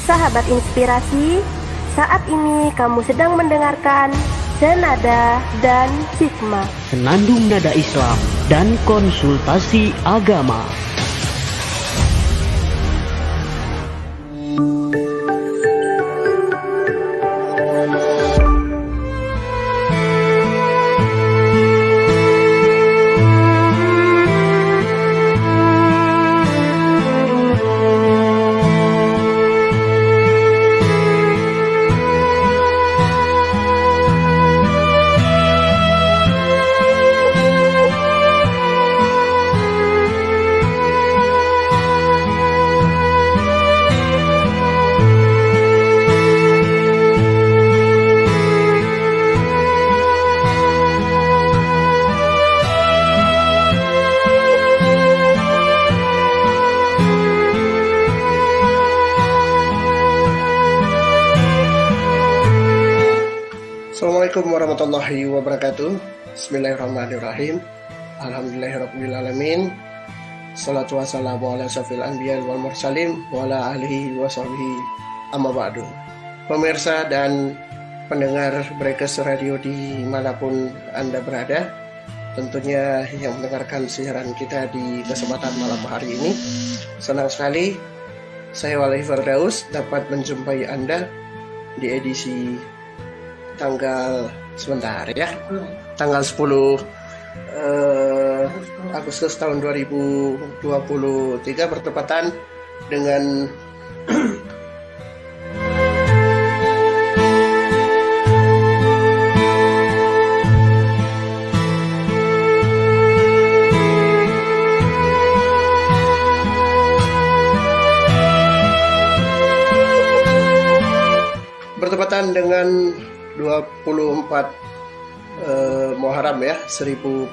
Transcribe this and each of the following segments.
Sahabat Inspirasi, saat ini kamu sedang mendengarkan Senada dan Hikmah, Senandung Nada Islam dan Konsultasi Agama. Assalamualaikum warahmatullahi wabarakatuh. Bismillahirrahmanirrahim. Alhamdulillahirrabbilalamin. Salatu wassalamu ala syafil anbiya wal mursalin wa ala alihi wa sahbihi amma ba'du. Pemirsa dan pendengar Breakers Radio dimanapun Anda berada, tentunya yang mendengarkan siaran kita di kesempatan malam hari ini, senang sekali saya Walahi Firdaus dapat menjumpai Anda di edisi tanggal 10 Agustus tahun 2023 bertepatan dengan bertepatan dengan 24 Muharram ya, 1445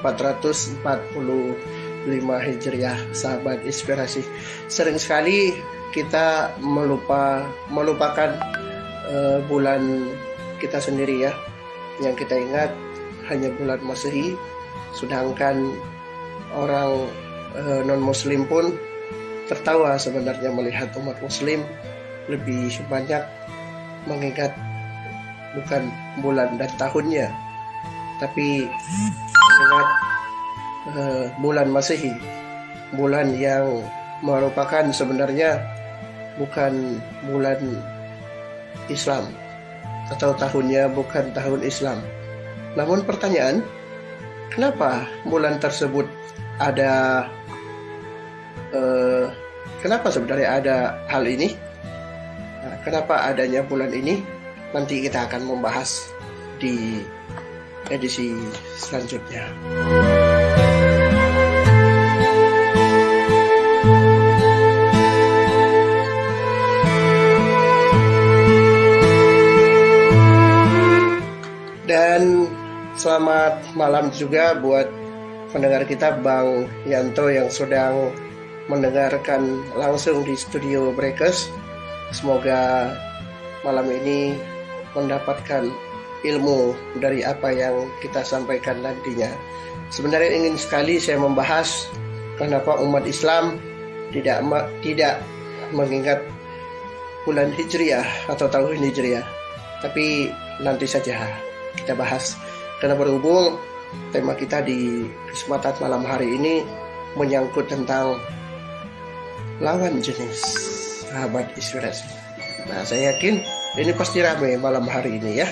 Hijriah. Sahabat Inspirasi, sering sekali kita melupakan bulan kita sendiri ya. Yang kita ingat hanya bulan Masehi, sedangkan orang non-muslim pun tertawa sebenarnya melihat umat muslim lebih banyak mengingat bukan bulan dan tahunnya, tapi ingat bulan Masehi, bulan yang merupakan sebenarnya bukan bulan Islam atau tahunnya bukan tahun Islam. Namun pertanyaan, kenapa bulan tersebut ada? Kenapa sebenarnya ada hal ini? Kenapa adanya bulan ini? Nanti kita akan membahas di edisi selanjutnya. Dan selamat malam juga buat pendengar kita Bang Yanto yang sedang mendengarkan langsung di studio Breakers. Semoga malam ini mendapatkan ilmu dari apa yang kita sampaikan nantinya. Sebenarnya ingin sekali saya membahas kenapa umat Islam tidak mengingat bulan Hijriah atau tahun Hijriah. Tapi nanti saja kita bahas, karena berhubung tema kita di kesempatan malam hari ini menyangkut tentang lawan jenis, sahabat Inspirasi. Nah, saya yakin ini pasti ramai malam hari ini ya.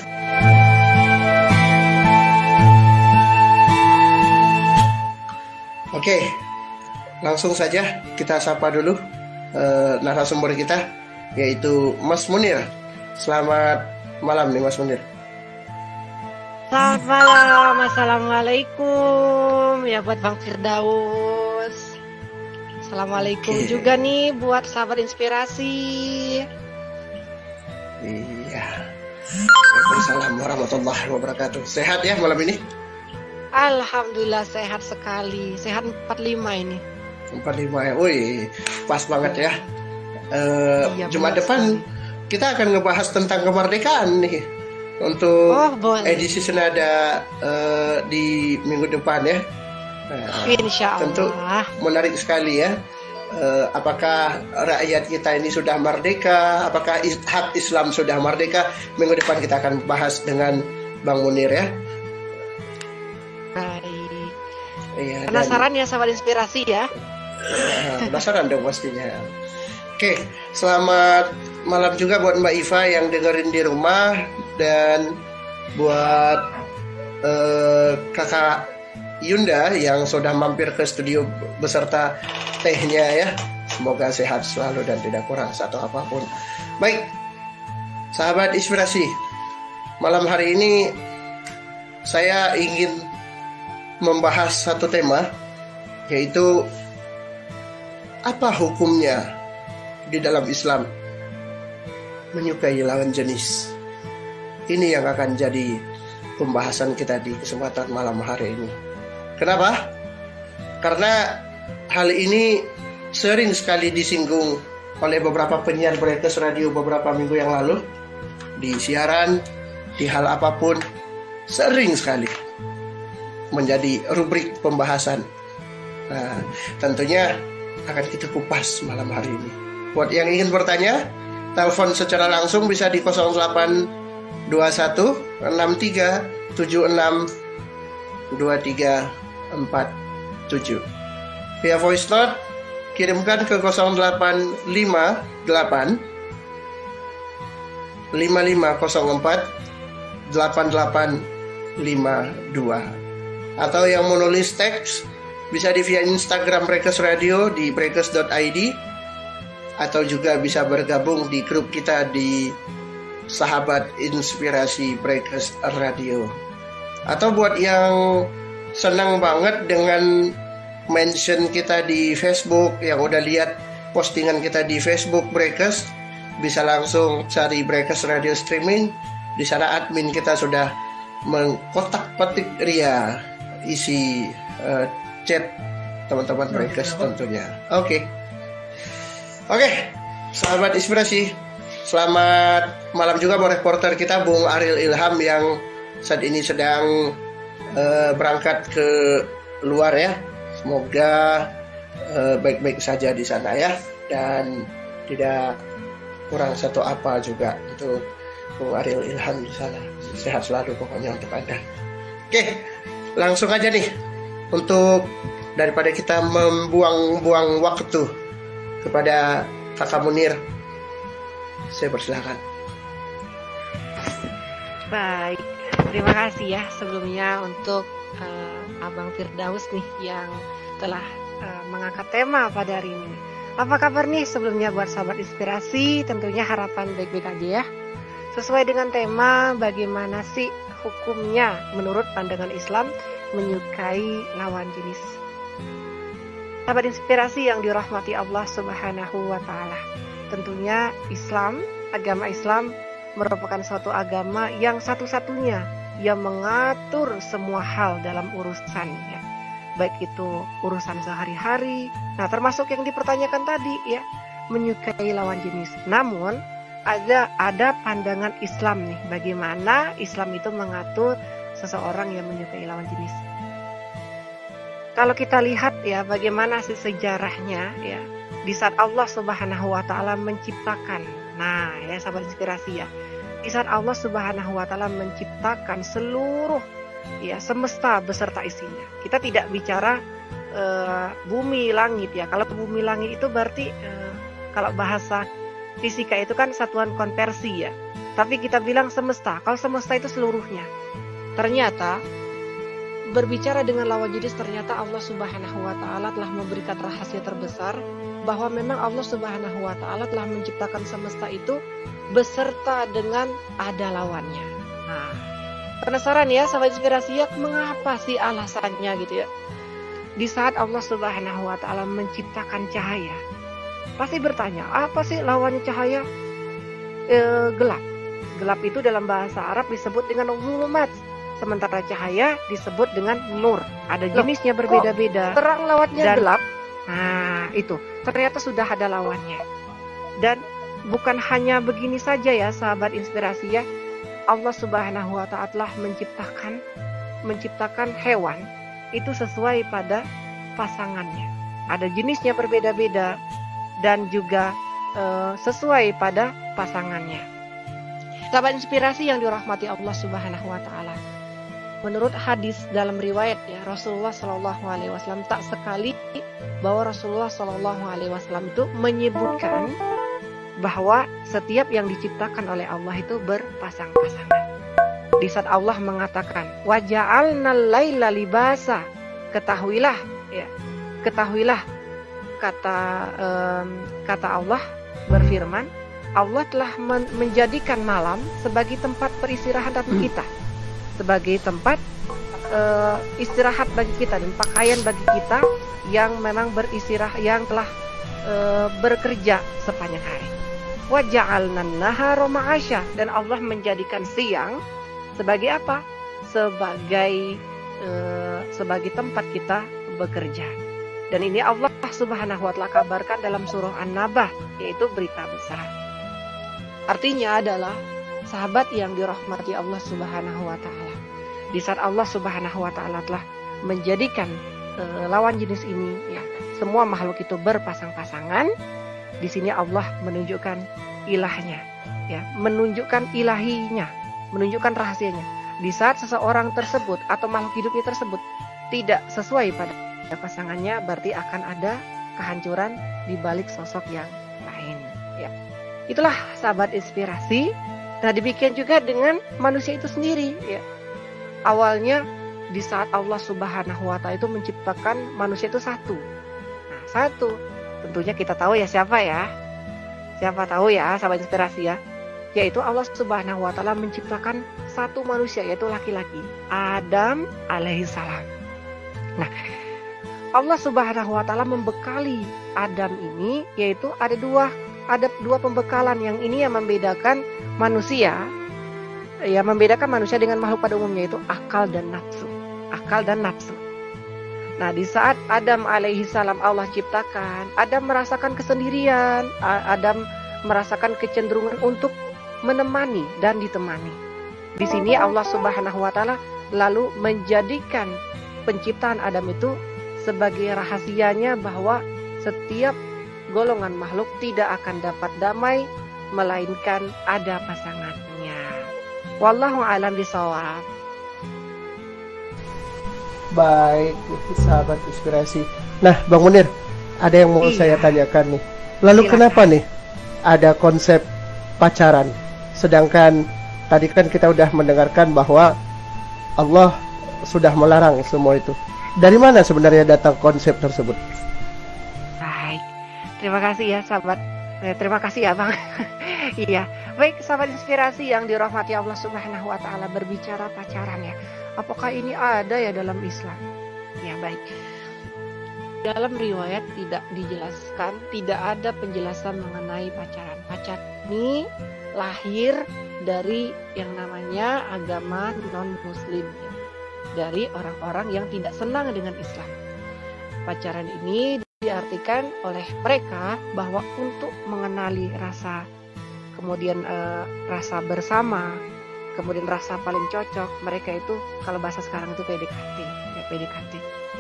Oke, langsung saja kita sapa dulu narasumber kita, yaitu Mas Munir. Selamat malam nih Mas Munir. Selamat malam, assalamualaikum ya buat Bang Firdaus. Assalamualaikum juga nih buat sahabat Inspirasi. Iya. Waalaikumsalam warahmatullahi wabarakatuh. Sehat ya malam ini? Alhamdulillah sehat sekali. Sehat 45 ini. 45 ya. Wih, pas banget ya. Iya, Jumat depan kita akan ngebahas tentang kemerdekaan nih. Untuk edisi Senada di minggu depan ya. Nah, Insya Allah. Tentu menarik sekali ya. apakah rakyat kita ini sudah merdeka, apakah hak Islam sudah merdeka. Minggu depan kita akan bahas dengan Bang Munir ya. Baik. Iya, Penasaran ya sahabat inspirasi ya? Penasaran dong pastinya. Oke, selamat malam juga buat Mbak Iva yang dengerin di rumah, dan buat Kakak Yunda yang sudah mampir ke studio beserta tehnya ya. Semoga sehat selalu dan tidak kurang satu apapun. Baik, sahabat inspirasi, malam hari ini saya ingin membahas satu tema, yaitu apa hukumnya di dalam Islam menyukai lawan jenis. Ini yang akan jadi pembahasan kita di kesempatan malam hari ini. Kenapa? Karena hal ini sering sekali disinggung oleh beberapa penyiar broadcast radio beberapa minggu yang lalu, di siaran, di hal apapun, sering sekali menjadi rubrik pembahasan. Nah, tentunya akan kita kupas malam hari ini. Buat yang ingin bertanya, telepon secara langsung bisa di 0821 63 76 2347. Via voice note kirimkan ke 0858 5504 8852. Atau yang mau nulis teks bisa di via Instagram Breakers Radio di breakers.id, atau juga bisa bergabung di grup kita di Sahabat Inspirasi Breakers Radio. Atau buat yang senang banget dengan mention kita di Facebook, yang udah lihat postingan kita di Facebook Breakers, bisa langsung cari Breakers Radio Streaming. Di sana admin kita sudah mengkotak-petik ria isi chat teman-teman Breakers tentunya. Oke, sahabat inspirasi, selamat malam juga buat reporter kita Bung Ariel Ilham yang saat ini sedang berangkat ke luar ya. Semoga baik-baik saja di sana ya, dan tidak kurang satu apa juga untuk Bung Ariel Ilham di sana. Sehat selalu pokoknya untuk Anda. Oke, langsung aja nih, untuk daripada kita membuang-buang waktu, kepada Kakak Munir, saya persilakan. Baik, terima kasih ya sebelumnya untuk Abang Firdaus nih yang telah mengangkat tema pada hari ini. Apa kabar nih sebelumnya buat sahabat inspirasi? Tentunya harapan baik-baik aja ya. Sesuai dengan tema, bagaimana sih hukumnya menurut pandangan Islam menyukai lawan jenis? Sahabat inspirasi yang dirahmati Allah Subhanahu wa Ta'ala, tentunya Islam, agama Islam merupakan suatu agama yang satu-satunya yang mengatur semua hal dalam urusannya, baik itu urusan sehari-hari. Nah, termasuk yang dipertanyakan tadi ya, menyukai lawan jenis. Namun ada pandangan Islam nih, bagaimana Islam itu mengatur seseorang yang menyukai lawan jenis. Kalau kita lihat ya, bagaimana sih sejarahnya ya, di saat Allah Subhanahu wa Ta'ala menciptakan. Nah, ya sahabat inspirasi ya, di saat Allah Subhanahu wa Ta'ala menciptakan seluruh ya semesta beserta isinya. Kita tidak bicara bumi langit ya. Kalau bumi langit itu berarti kalau bahasa fisika itu kan satuan konversi ya. Tapi kita bilang semesta. Kalau semesta itu seluruhnya. Ternyata berbicara dengan lawan jenis, ternyata Allah Subhanahu wa Ta'ala telah memberikan rahasia terbesar, bahwa memang Allah Subhanahu wa Ta'ala telah menciptakan semesta itu beserta dengan ada lawannya. Nah, penasaran ya sahabat inspirasi ya, mengapa sih alasannya gitu ya? Di saat Allah Subhanahu wa Ta'ala menciptakan cahaya, pasti bertanya, apa sih lawannya cahaya? Gelap. Gelap itu dalam bahasa Arab disebut dengan zulumat. Sementara cahaya disebut dengan nur. Ada jenisnya berbeda-beda. Terang lawannya gelap. Nah, itu ternyata sudah ada lawannya. Dan bukan hanya begini saja ya sahabat inspirasi ya. Allah Subhanahu wa Ta'ala telah menciptakan hewan itu sesuai pada pasangannya. ada jenisnya berbeda-beda, dan juga sesuai pada pasangannya. Sahabat inspirasi yang dirahmati Allah Subhanahu wa taala. Menurut hadis dalam riwayat ya, Rasulullah Shallallahu alaihi wasallam tak sekali bahwa Rasulullah Shallallahu alaihi wasallam itu menyebutkan bahwa setiap yang diciptakan oleh Allah itu berpasang-pasangan. Di saat Allah mengatakan, "Wa ja'alnal laila libasa." Ketahuilah ya, ketahuilah kata Allah berfirman, Allah telah menjadikan malam sebagai tempat peristirahatan kita, sebagai tempat istirahat bagi kita dan pakaian bagi kita yang memang beristirahat, yang telah bekerja sepanjang hari. Wa ja'alnan nahara ma'asya, dan Allah menjadikan siang sebagai apa? Sebagai tempat kita bekerja. Dan ini Allah Subhanahu wa taala kabarkan dalam surah An-Naba, yaitu berita besar. Artinya adalah sahabat yang dirahmati Allah Subhanahu wa taala. Di saat Allah Subhanahu wa taala telah menjadikan lawan jenis ini ya, semua makhluk itu berpasang-pasangan, di sini Allah menunjukkan ilahnya ya, menunjukkan ilahinya, menunjukkan rahasianya. Di saat seseorang tersebut atau makhluk hidupnya tersebut tidak sesuai pada pasangannya, berarti akan ada kehancuran di balik sosok yang lain ya. Itulah sahabat inspirasi. Nah, demikian juga dengan manusia itu sendiri ya. Awalnya di saat Allah Subhanahu wa taala itu menciptakan manusia itu satu. Nah, satu. Tentunya kita tahu ya siapa ya. Siapa tahu ya sahabat inspirasi ya. Yaitu Allah Subhanahu wa taala menciptakan satu manusia, yaitu laki-laki, Adam alaihissalam. Nah, Allah Subhanahu wa taala membekali Adam ini, yaitu ada dua pembekalan. Yang ini yang membedakan manusia, ya membedakan manusia dengan makhluk pada umumnya, yaitu akal dan nafsu. Akal dan nafsu. Nah, di saat Adam alaihissalam Allah ciptakan, Adam merasakan kesendirian, Adam merasakan kecenderungan untuk menemani dan ditemani. Di sini Allah Subhanahu wa taala lalu menjadikan penciptaan Adam itu sebagai rahasianya bahwa setiap golongan makhluk tidak akan dapat damai melainkan ada pasangannya. Wallahu a'lam bishawab. Baik, sahabat inspirasi. Nah, Bang Munir, ada yang mau saya tanyakan nih. Lalu kenapa nih ada konsep pacaran? Sedangkan tadi kan kita udah mendengarkan bahwa Allah sudah melarang semua itu. Dari mana sebenarnya datang konsep tersebut? Baik, terima kasih ya sahabat. Terima kasih ya Bang. Iya, baik sahabat inspirasi yang dirahmati Allah Subhanahu wa taala, berbicara pacaran ya. Apakah ini ada ya dalam Islam? Ya baik. Dalam riwayat tidak dijelaskan, tidak ada penjelasan mengenai pacaran. Pacaran ini lahir dari yang namanya agama non-muslim ya, dari orang-orang yang tidak senang dengan Islam. Pacaran ini diartikan oleh mereka bahwa untuk mengenali rasa, kemudian rasa bersama, kemudian rasa paling cocok, mereka itu kalau bahasa sekarang itu PDKT ya, PDKT.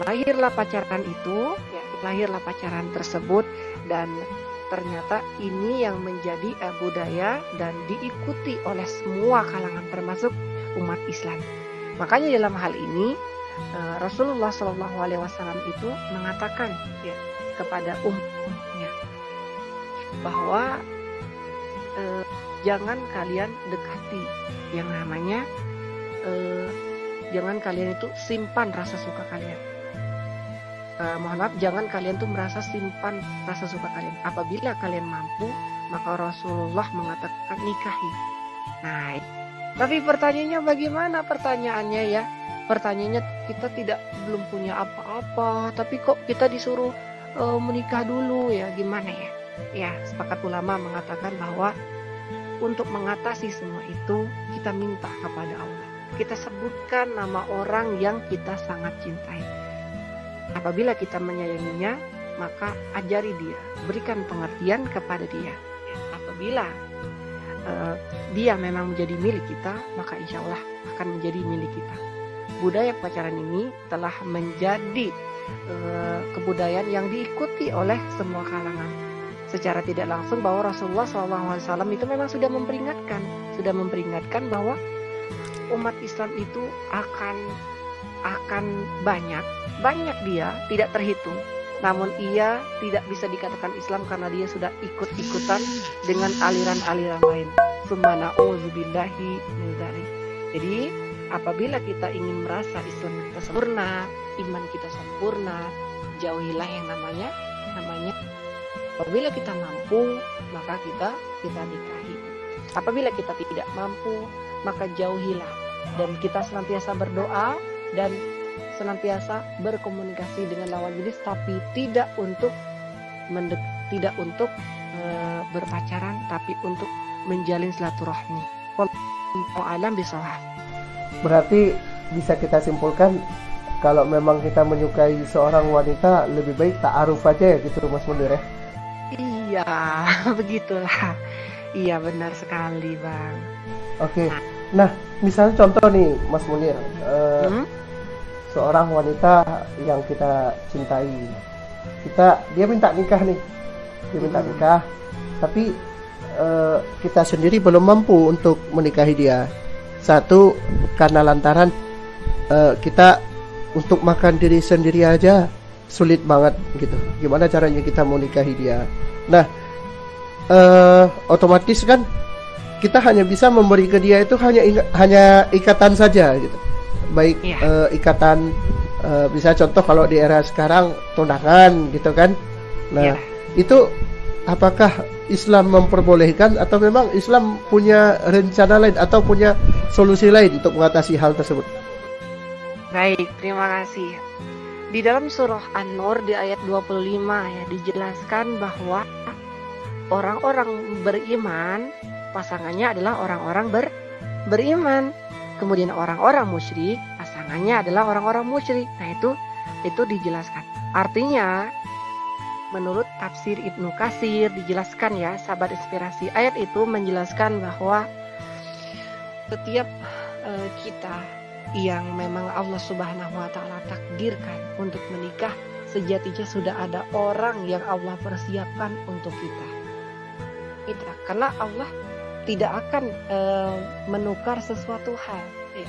Lahirlah pacaran itu ya, lahirlah pacaran tersebut, dan ternyata ini yang menjadi budaya dan diikuti oleh semua kalangan termasuk umat Islam. Makanya dalam hal ini Rasulullah Shallallahu alaihi wasallam itu mengatakan ya kepada umatnya bahwa jangan kalian dekati yang namanya jangan kalian itu simpan rasa suka kalian. Mohon maaf, jangan kalian tuh merasa simpan rasa suka kalian. Apabila kalian mampu, maka Rasulullah mengatakan nikahi. Nah, tapi pertanyaannya bagaimana pertanyaannya ya? Pertanyaannya kita belum punya apa-apa, tapi kok kita disuruh menikah dulu ya? Gimana ya? Ya, sepakat ulama mengatakan bahwa untuk mengatasi semua itu kita minta kepada Allah. Kita sebutkan nama orang yang kita sangat cintai. Apabila kita menyayanginya, maka ajari dia, berikan pengertian kepada dia. Apabila dia memang menjadi milik kita, maka insya Allah akan menjadi milik kita. Budaya pacaran ini telah menjadi kebudayaan yang diikuti oleh semua kalangan. Secara tidak langsung bahwa Rasulullah SAW itu memang sudah memperingatkan bahwa umat Islam itu akan banyak dia tidak terhitung. Namun ia tidak bisa dikatakan Islam karena dia sudah ikut-ikutan dengan aliran-aliran lain. Summa na'udzubillahi min dzalik. Jadi apabila kita ingin merasa Islam kita sempurna, iman kita sempurna, jauhilah yang namanya apabila kita mampu, maka kita nikahi. Apabila kita tidak mampu, maka jauhilah. Dan kita senantiasa berdoa dan senantiasa berkomunikasi dengan lawan jenis, tapi tidak untuk berpacaran, tapi untuk menjalin silaturahmi. Wallahu a'lam bishawab. Berarti bisa kita simpulkan kalau memang kita menyukai seorang wanita, lebih baik ta'aruf aja ya gitu Mas Munir ya. Iya, begitulah. Iya, benar sekali, Bang. Oke. Nah, misalnya contoh nih Mas Munir, seorang wanita yang kita cintai, dia minta nikah nih, tapi kita sendiri belum mampu untuk menikahi dia. Satu, karena lantaran kita untuk makan diri sendiri aja sulit banget gitu. Gimana caranya kita mau nikahi dia? Nah, otomatis kan kita hanya bisa memberi ke dia itu hanya ikatan saja gitu. Baik ikatan, bisa contoh kalau di era sekarang tunangan gitu kan. Nah, itu apakah Islam memperbolehkan atau memang Islam punya rencana lain atau punya solusi lain untuk mengatasi hal tersebut? Baik, terima kasih. Di dalam surah An-Nur di ayat 25 ya dijelaskan bahwa orang-orang beriman pasangannya adalah orang-orang beriman. Kemudian orang-orang musyrik pasangannya adalah orang-orang musyrik. Nah, itu dijelaskan. Artinya menurut tafsir Ibnu Katsir dijelaskan ya, sahabat inspirasi, ayat itu menjelaskan bahwa setiap kita yang memang Allah Subhanahu wa taala takdirkan untuk menikah, sejatinya sudah ada orang yang Allah persiapkan untuk kita. Karena Allah tidak akan menukar sesuatu hal ya.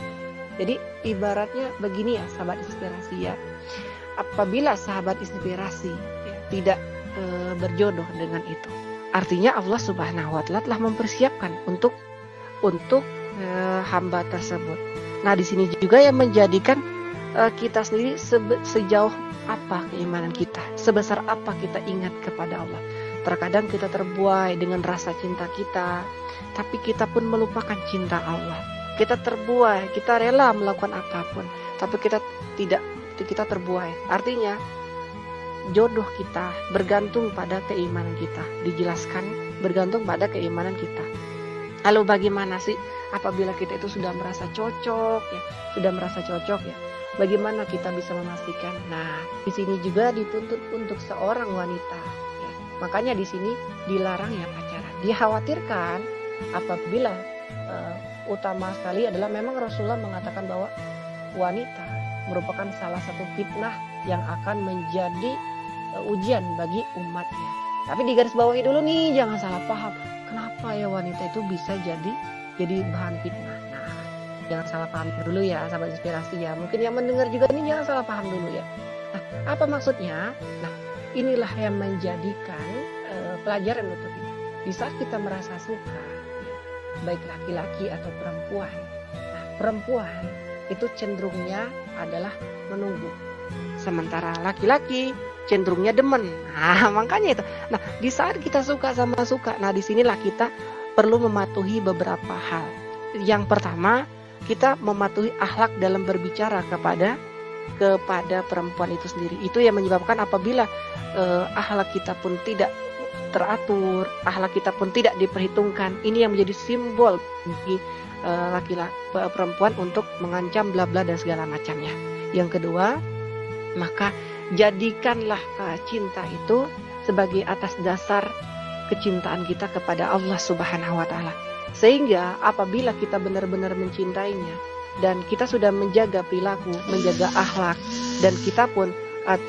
Jadi ibaratnya begini ya sahabat inspirasi ya, apabila sahabat inspirasi ya, tidak berjodoh dengan itu, artinya Allah Subhanahu wa taala telah mempersiapkan untuk hamba tersebut. Nah, di sini juga yang menjadikan kita sendiri sejauh apa keimanan kita, sebesar apa kita ingat kepada Allah. Terkadang kita terbuai dengan rasa cinta kita, tapi kita pun melupakan cinta Allah. Kita terbuai, kita rela melakukan apapun, tapi kita terbuai. Artinya jodoh kita bergantung pada keimanan kita. Dijelaskan bergantung pada keimanan kita. Lalu bagaimana sih apabila kita itu sudah merasa cocok ya? Bagaimana kita bisa memastikan? Nah, di sini juga dituntut untuk seorang wanita. Ya. Makanya di sini dilarang ya pacaran. Dikhawatirkan apabila utama sekali adalah memang Rasulullah mengatakan bahwa wanita merupakan salah satu fitnah yang akan menjadi ujian bagi umatnya. Tapi digarisbawahi dulu nih, jangan salah paham. Kenapa ya wanita itu bisa jadi bahan fitnah? Nah, jangan salah paham dulu ya, sahabat inspirasi ya. Mungkin yang mendengar juga ini jangan salah paham dulu ya. Nah, apa maksudnya? Nah, inilah yang menjadikan pelajaran untuk kita. Di saat kita merasa suka, baik laki-laki atau perempuan. Nah, perempuan itu cenderungnya adalah menunggu. Sementara laki-laki cenderungnya demen. Nah, makanya itu. Nah, di saat kita suka sama suka, nah disinilah kita perlu mematuhi beberapa hal. Yang pertama, kita mematuhi akhlak dalam berbicara kepada perempuan itu sendiri. Itu yang menyebabkan apabila akhlak kita pun tidak teratur, akhlak kita pun tidak diperhitungkan, ini yang menjadi simbol bagi laki-laki perempuan untuk mengancam bla bla dan segala macamnya. Yang kedua, maka jadikanlah cinta itu sebagai atas dasar kecintaan kita kepada Allah Subhanahu wa taala. Sehingga apabila kita benar-benar mencintainya dan kita sudah menjaga perilaku, menjaga akhlak, dan kita pun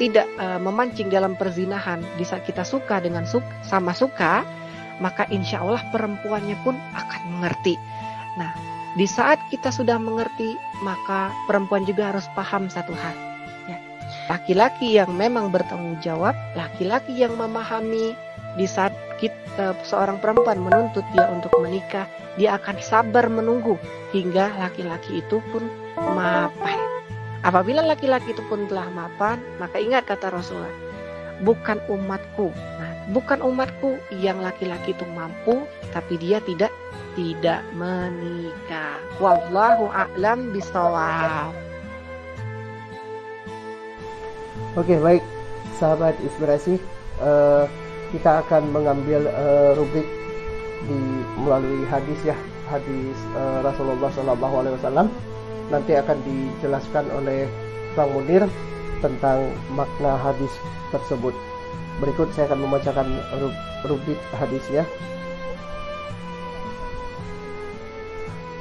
tidak memancing dalam perzinahan, di saat kita suka dengan sama suka, maka insya Allah perempuannya pun akan mengerti. Nah, di saat kita sudah mengerti, maka perempuan juga harus paham satu hal. Ya. Laki-laki yang memang bertanggung jawab, laki-laki yang memahami, di saat seorang perempuan menuntut dia untuk menikah, dia akan sabar menunggu hingga laki-laki itu pun mapan. Apabila laki-laki itu pun telah mapan, maka ingat kata Rasulullah, bukan umatku. Nah, bukan umatku yang laki-laki itu mampu, tapi dia tidak menikah. Wallahu a'lam bishawab. Oke, baik, sahabat inspirasi, kita akan mengambil rubrik melalui hadis Rasulullah SAW. Nanti akan dijelaskan oleh Bang Munir tentang makna hadis tersebut. Berikut saya akan membacakan rubrik hadisnya.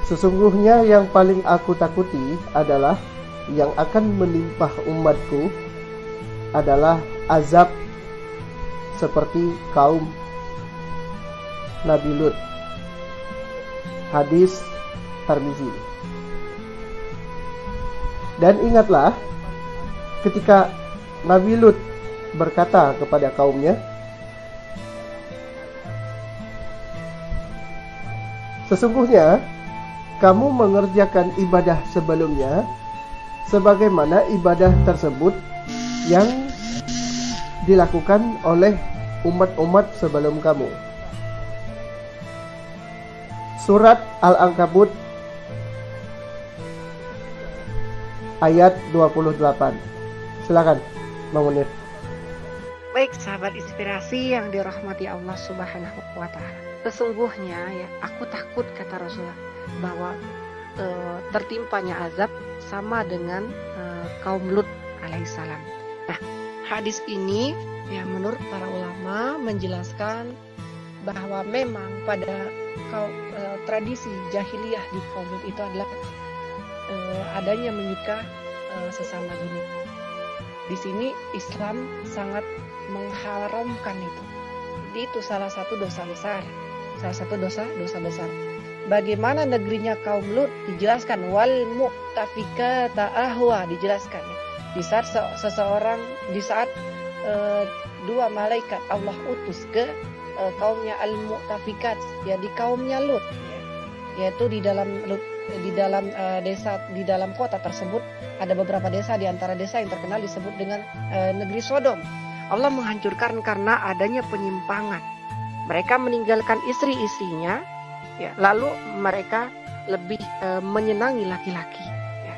Sesungguhnya yang paling aku takuti adalah yang akan menimpa umatku adalah azab seperti kaum Nabi Lut. Hadis Tirmizi. Dan ingatlah ketika Nabi Lut berkata kepada kaumnya, sesungguhnya kamu mengerjakan ibadah sebelumnya sebagaimana ibadah tersebut yang dilakukan oleh umat-umat sebelum kamu. Surat Al-Ankabut ayat 28. Silakan, Bang Munir. Baik, sahabat inspirasi yang dirahmati Allah Subhanahu wa Ta'ala. Sesungguhnya ya, aku takut, kata Rasulullah, bahwa tertimpanya azab sama dengan kaum Lut alaihissalam. Nah, hadis ini ya menurut para ulama menjelaskan bahwa memang pada tradisi jahiliyah di kaum Lut itu adalah adanya menikah sesama jenis. Di sini Islam sangat mengharamkan itu. Jadi itu salah satu dosa besar. Dosa besar. Bagaimana negerinya kaum Lut dijelaskan, wal mu'tafikata ahwa, dijelaskan ya. Di saat dua malaikat Allah utus ke kaumnya al-mu'tafikat, ya di kaumnya Lut ya. Yaitu di dalam kota tersebut ada beberapa desa, di antara desa yang terkenal disebut dengan negeri Sodom. Allah menghancurkan karena adanya penyimpangan. Mereka meninggalkan istri-istrinya, ya, lalu mereka lebih menyenangi laki-laki. Ya.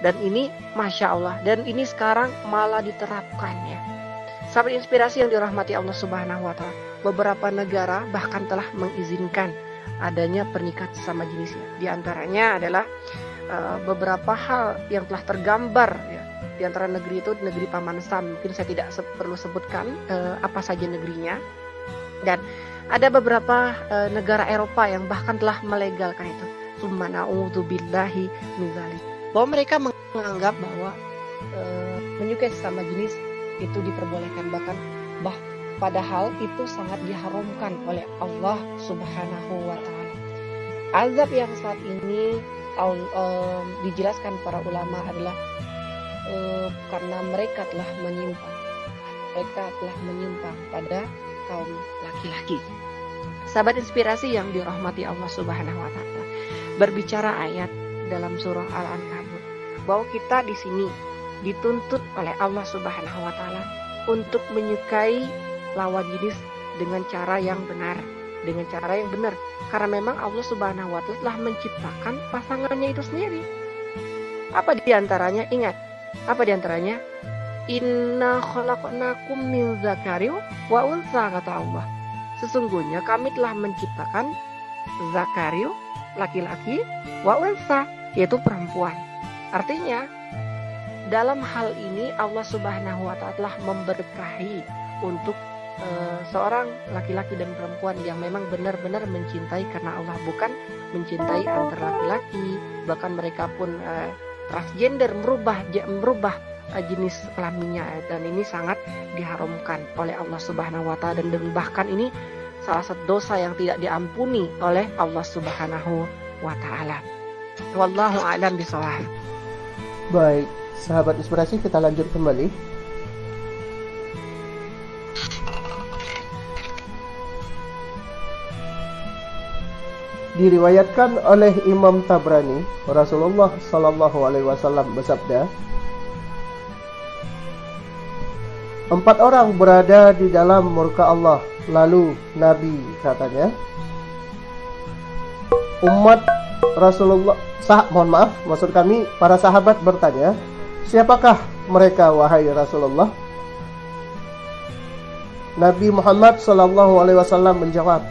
Dan ini Masya Allah, dan ini sekarang malah diterapkan ya. Sahabat inspirasi yang dirahmati Allah Subhanahu wa Ta'ala, beberapa negara bahkan telah mengizinkan adanya pernikahan sesama jenisnya. Di antaranya adalah beberapa hal yang telah tergambar ya. Di antara negeri itu negeri Paman Sam, mungkin saya tidak perlu sebutkan apa saja negerinya. Dan ada beberapa negara Eropa yang bahkan telah melegalkan itu. Tsumma na'udzubillahi min dzalik. Bahwa mereka menganggap bahwa menyukai sesama jenis itu diperbolehkan, bahkan padahal itu sangat diharamkan oleh Allah Subhanahu wa Ta'ala. Azab yang saat ini dijelaskan para ulama adalah karena mereka telah menyimpang pada kaum laki-laki. Sahabat inspirasi yang dirahmati Allah Subhanahu wa Ta'ala, berbicara ayat dalam surah Al-Ankabut bahwa kita di sini dituntut oleh Allah Subhanahu wa Ta'ala untuk menyukai lawan jenis dengan cara yang benar, karena memang Allah Subhanahu wa Ta'ala telah menciptakan pasangannya itu sendiri. Apa di antaranya? Ingat, apa di antaranya? Inna khalaqnakum min dzakari wa unsa, kata Allah. Sesungguhnya kami telah menciptakan zakari, laki-laki, wa unsa, yaitu perempuan. Artinya dalam hal ini Allah Subhanahu wa Ta'ala telah memberkahi untuk seorang laki-laki dan perempuan yang memang benar-benar mencintai karena Allah, bukan mencintai antar laki-laki. Bahkan mereka pun transgender, merubah jenis kelaminnya, dan ini sangat diharamkan oleh Allah Subhanahu wa taala, dan bahkan ini salah satu dosa yang tidak diampuni oleh Allah Subhanahu wa taala. Wallahu a'lam bishawab. Baik, sahabat inspirasi, kita lanjut kembali. Diriwayatkan oleh Imam Tabrani, Rasulullah Shallallahu Alaihi Wasallam bersabda, 4 orang berada di dalam murka Allah. Lalu Nabi katanya, umat Rasulullah, maksud kami para sahabat bertanya, siapakah mereka wahai Rasulullah? Nabi Muhammad Shallallahu Alaihi Wasallam menjawab,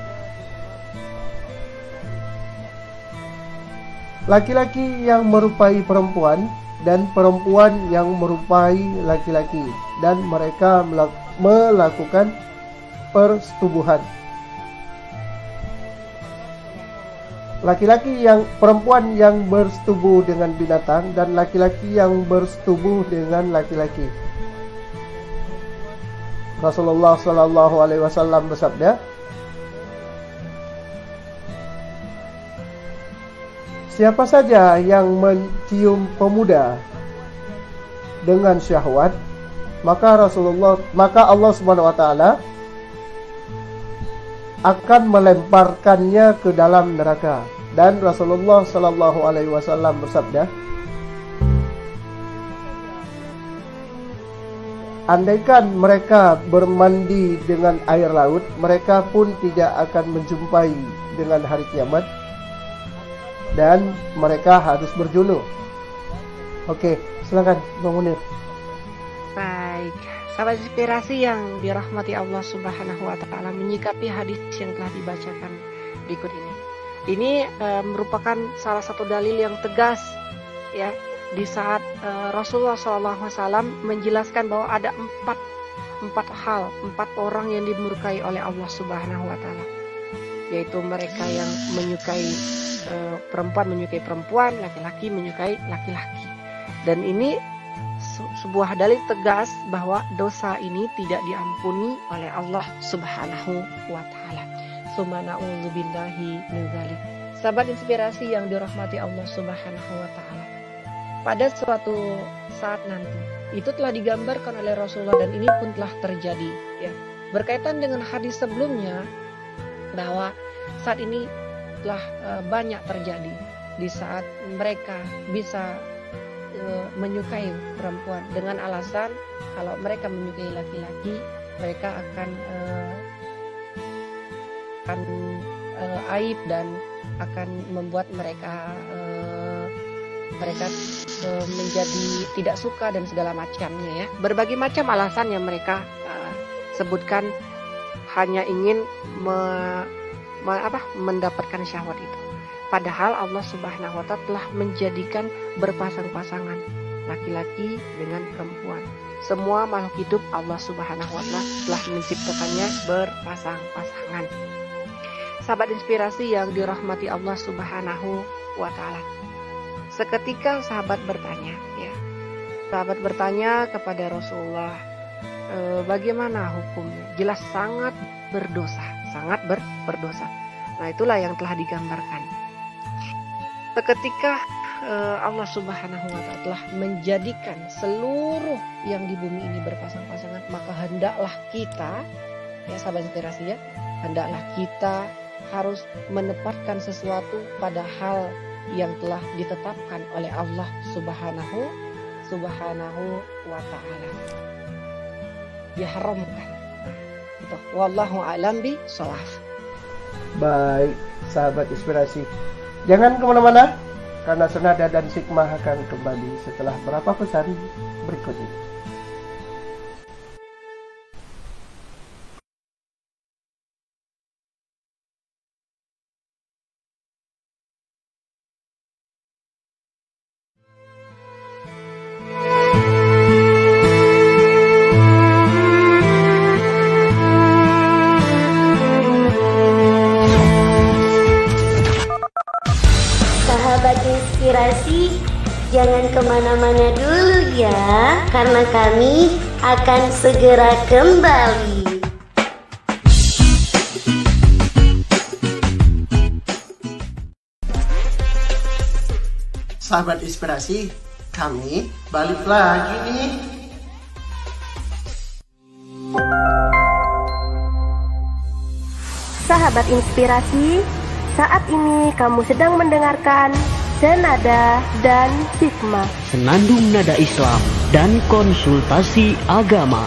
laki-laki yang merupai perempuan dan perempuan yang merupai laki-laki, dan mereka melakukan persetubuhan. Perempuan yang bersetubuh dengan binatang, dan laki-laki yang bersetubuh dengan laki-laki. Rasulullah Shallallahu Alaihi Wasallam bersabda, siapa saja yang mencium pemuda dengan syahwat, maka Allah Subhanahu wa taala akan melemparkannya ke dalam neraka. Dan Rasulullah Shallallahu Alaihi Wasallam bersabda, andaikan mereka bermandi dengan air laut, mereka pun tidak akan menjumpai dengan hari kiamat, dan mereka harus berjunuk. Oke, silakan Bang Munir. Baik, sahabat inspirasi yang dirahmati Allah Subhanahu wa taala, menyikapi hadis yang telah dibacakan berikut ini. Ini merupakan salah satu dalil yang tegas ya, di saat Rasulullah SAW menjelaskan bahwa ada empat orang yang dimurkai oleh Allah Subhanahu wa taala, yaitu mereka yang menyukai perempuan menyukai perempuan, laki-laki menyukai laki-laki. Dan ini sebuah dalil tegas bahwa dosa ini tidak diampuni oleh Allah Subhanahu wa taala. Subhana'udzubillahi min dzalik. Sahabat inspirasi yang dirahmati Allah Subhanahu wa taala, pada suatu saat nanti itu telah digambarkan oleh Rasulullah, dan ini pun telah terjadi ya. Berkaitan dengan hadis sebelumnya bahwa saat ini telah banyak terjadi di saat mereka bisa menyukai perempuan dengan alasan kalau mereka menyukai laki-laki, mereka akan aib dan akan membuat mereka menjadi tidak suka dan segala macamnya ya. Berbagai macam alasan yang mereka sebutkan hanya ingin mendapatkan syahwat itu. Padahal Allah Subhanahu wa taala telah menjadikan berpasang-pasangan laki-laki dengan perempuan. Semua makhluk hidup Allah Subhanahu wa taala telah menciptakannya berpasang-pasangan. Sahabat inspirasi yang dirahmati Allah Subhanahu wa taala, seketika sahabat bertanya ya. Sahabat bertanya kepada Rasulullah, bagaimana hukumnya? Jelas sangat berdosa. Nah, itulah yang telah digambarkan. Seketika Allah Subhanahu wa taala telah menjadikan seluruh yang di bumi ini berpasang-pasangan, maka hendaklah kita ya sahabat inspirasi ya, hendaklah kita harus menempatkan sesuatu pada hal yang telah ditetapkan oleh Allah Subhanahu wa taala. Diharamkan. Itu. Wallahu a'lam bishawab. Baik, sahabat inspirasi, jangan kemana-mana, karena Senada dan Hikmah akan kembali setelah beberapa pesan berikut ini. Jangan kemana-mana dulu ya, karena kami akan segera kembali. Sahabat inspirasi, kami balik lagi nih. Sahabat inspirasi, saat ini kamu sedang mendengarkan Senada dan Hikmah, Senandung Nada Islam dan Konsultasi Agama.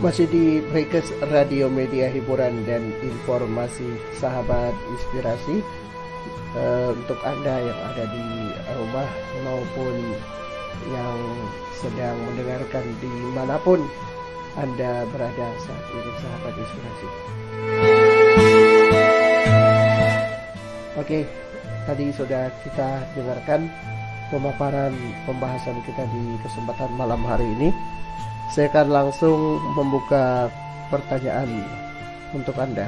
Masih di Breakers Radio Media Hiburan dan Informasi Sahabat Inspirasi. Untuk Anda yang ada di rumah maupun yang sedang mendengarkan dimanapun Anda berada saat ini, Sahabat Inspirasi. Oke, tadi sudah kita dengarkan pemaparan pembahasan kita di kesempatan malam hari ini. Saya akan langsung membuka pertanyaan untuk Anda,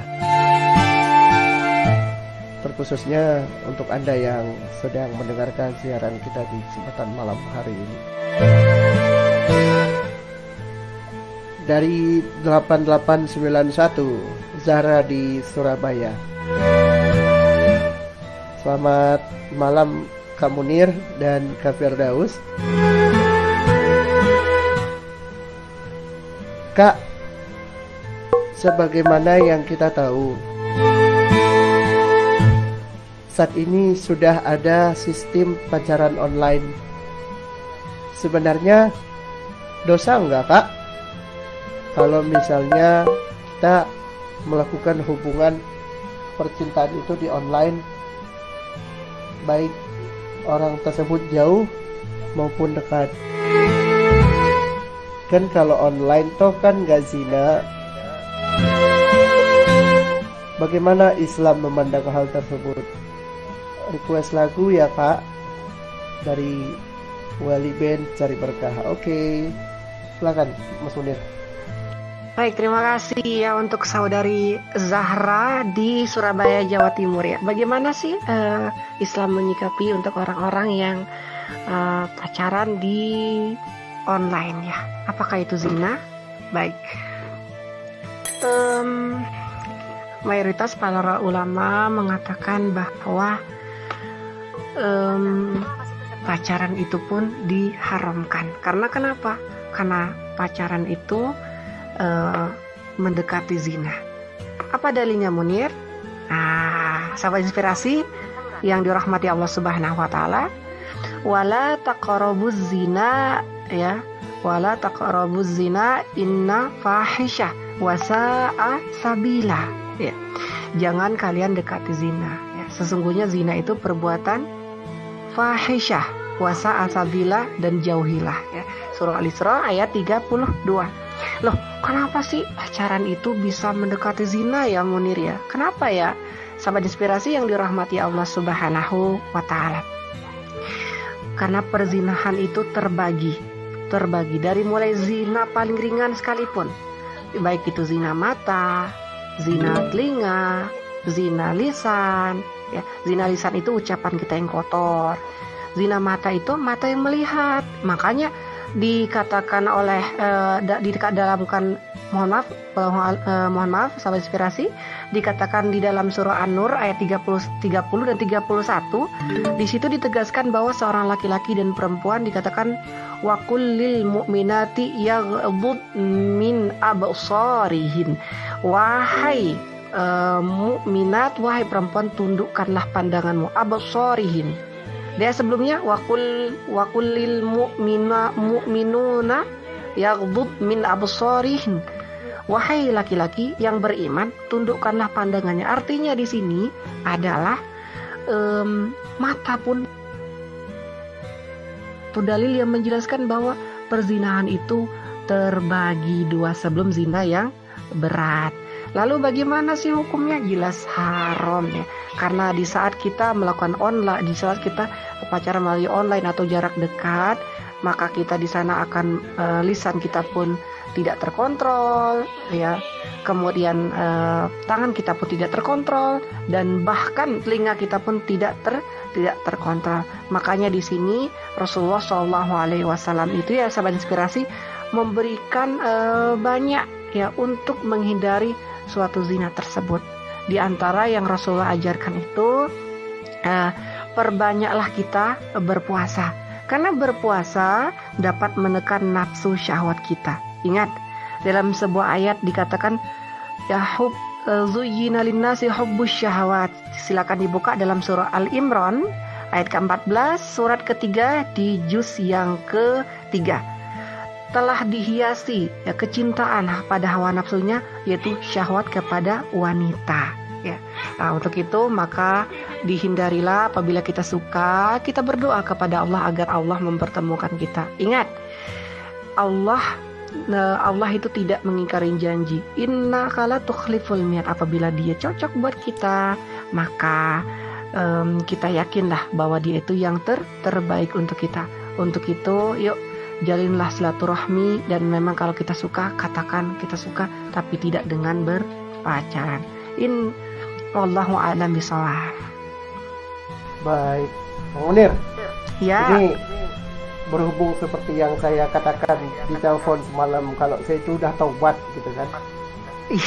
terkhususnya untuk Anda yang sedang mendengarkan siaran kita di kesempatan malam hari ini. Dari 8891 Zahra di Surabaya. Selamat malam Kak Munir dan Kak Firdaus. Kak, sebagaimana yang kita tahu, saat ini sudah ada sistem pacaran online. Sebenarnya dosa enggak, Kak? Kalau misalnya kita melakukan hubungan percintaan itu di online, baik orang tersebut jauh maupun dekat. Kan kalau online toh kan gak zina. Bagaimana Islam memandang hal tersebut? Request lagu ya Kak, dari Wali Band Cari Berkah. Oke, silakan Mas Munir. Baik, terima kasih ya untuk saudari Zahra di Surabaya, Jawa Timur ya. Bagaimana sih Islam menyikapi untuk orang-orang yang pacaran di online ya? Apakah itu zina? Baik. Mayoritas para ulama mengatakan bahwa pacaran itu pun diharamkan. Karena kenapa? Karena pacaran itu mendekati zina. Apa dalilnya Munir? Sahabat inspirasi yang dirahmati Allah Subhanahu wa taala, wala taqrabuz zina ya, wala taqrabuz zina inna fahisyah wa sa'a sabila ya. Jangan kalian dekati zina ya. Sesungguhnya zina itu perbuatan fahisyah wa sa'a sabila, dan jauhilah ya. Surah Al-Isra ayat 32. Loh, kenapa sih pacaran itu bisa mendekati zina ya Munir ya? Kenapa ya? Sahabat inspirasi yang dirahmati Allah Subhanahu wa taala. Karena perzinahan itu terbagi dari mulai zina paling ringan sekalipun, baik itu zina mata, zina telinga, zina lisan ya. Zina lisan itu ucapan kita yang kotor. Zina mata itu mata yang melihat. Makanya dikatakan oleh dalamkan mohon maaf sahabat inspirasi, dikatakan di dalam surah An-Nur ayat 30 dan 31, di situ ditegaskan bahwa seorang laki-laki dan perempuan dikatakan wa kullil mu'minati yaghdud min absarihin. Wahai mukminat, wahai perempuan, tundukkanlah pandanganmu, absarihin. Dia sebelumnya wakullil mu'minuna yaghdud min absarihin. Wahai laki-laki yang beriman, tundukkanlah pandangannya. Artinya di sini adalah mata pun dalil yang menjelaskan bahwa perzinahan itu terbagi dua sebelum zina yang berat. Lalu bagaimana sih hukumnya? Jelas haram ya. Karena di saat kita melakukan online, di saat kita pacaran melalui online atau jarak dekat, maka kita di sana akan lisan kita pun tidak terkontrol ya. Kemudian tangan kita pun tidak terkontrol, dan bahkan telinga kita pun tidak terkontrol. Makanya di sini Rasulullah SAW itu ya, sahabat inspirasi, memberikan banyak ya untuk menghindari suatu zina tersebut. Di antara yang Rasulullah ajarkan itu perbanyaklah kita berpuasa, karena berpuasa dapat menekan nafsu syahwat kita. Ingat, dalam sebuah ayat dikatakan ya zuyyina linnasi hubbus syahawat. Silakan dibuka dalam surah Al-Imran ayat ke-14, surat ketiga di juz yang ketiga. Telah dihiasi ya kecintaan pada hawa nafsunya, yaitu syahwat kepada wanita ya. Nah, untuk itu maka dihindarilah. Apabila kita suka, kita berdoa kepada Allah agar Allah mempertemukan kita. Ingat, Allah itu tidak mengingkari janji. Innaka la tukhliful mi'ad. Apabila dia cocok buat kita, maka kita yakinlah bahwa dia itu yang terbaik untuk kita. Untuk itu yuk jalinlah silaturahmi, dan memang kalau kita suka, katakan kita suka, tapi tidak dengan berpacaran. Wallahu a'lam bishawab. Baik, Bang Munir. Ya. Ini berhubung seperti yang saya katakan di telepon semalam, kalau saya itu udah taubat gitu kan.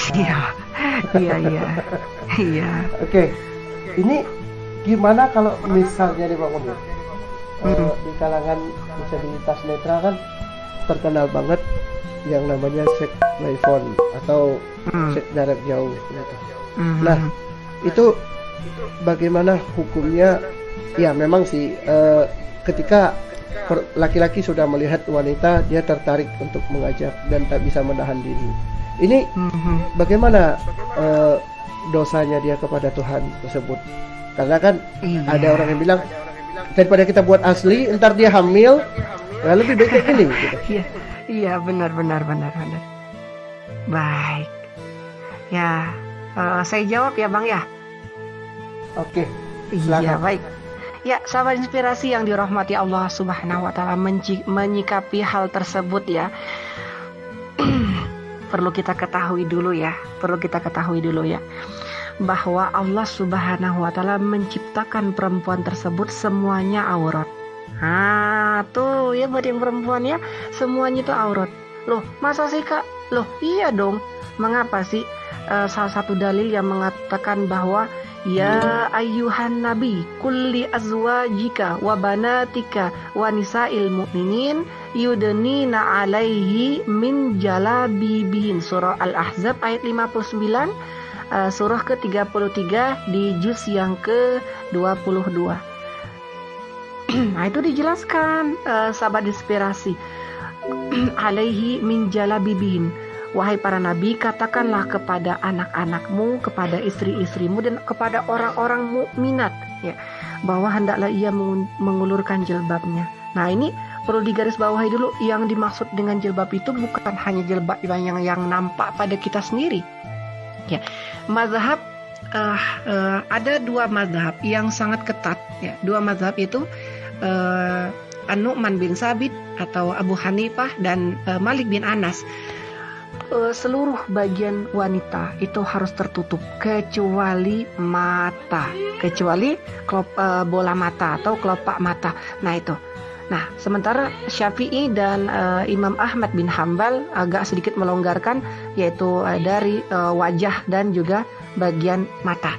Iya. Oke. Ini gimana kalau misalnya nih Bang Munir? Di kalangan disabilitas netra kan terkenal banget yang namanya seks telepon atau seks jarak jauh gitu. Nah, itu bagaimana hukumnya? Ya memang sih ketika laki-laki sudah melihat wanita, dia tertarik untuk mengajak dan tak bisa menahan diri. Ini bagaimana dosanya dia kepada Tuhan tersebut? Karena kan ada orang yang bilang, daripada kita buat asli, ntar dia hamil, ya lebih baik kayak gini gitu. Iya, benar. Baik. Ya, saya jawab ya Bang ya. Oke. Iya, baik. Ya, sahabat inspirasi yang dirahmati Allah Subhanahu wa taala, menyikapi hal tersebut ya. Perlu kita ketahui dulu ya, bahwa Allah Subhanahu wa taala menciptakan perempuan tersebut semuanya aurat. Tuh ya, buat yang perempuan ya, semuanya itu aurat. Loh, masa sih Kak? Loh, iya dong. Mengapa sih? Salah satu dalil yang mengatakan bahwa ya ayyuhan nabi kulli azwajika wa banatika wa nisa'il mu'minin yudnina alaihi min jalabibihin. Surah Al-Ahzab ayat 59, surah ke-33 di juz yang ke-22. Nah, itu dijelaskan sahabat inspirasi. Alaihi min jalabibihin. Wahai para nabi, katakanlah kepada anak-anakmu, kepada istri-istrimu, dan kepada orang-orang mukminat ya, bahwa hendaklah ia mengulurkan jilbabnya. Nah, ini perlu digarisbawahi dulu, yang dimaksud dengan jilbab itu bukan hanya jilbab yang nampak pada kita sendiri. Ya, mazhab ada dua mazhab yang sangat ketat ya. Dua mazhab itu An-Nu'man bin Sabit atau Abu Hanifah dan Malik bin Anas. Seluruh bagian wanita itu harus tertutup kecuali mata, kecuali bola mata atau kelopak mata. Nah itu. Nah, sementara Syafi'i dan Imam Ahmad bin Hambal agak sedikit melonggarkan, yaitu dari wajah dan juga bagian mata.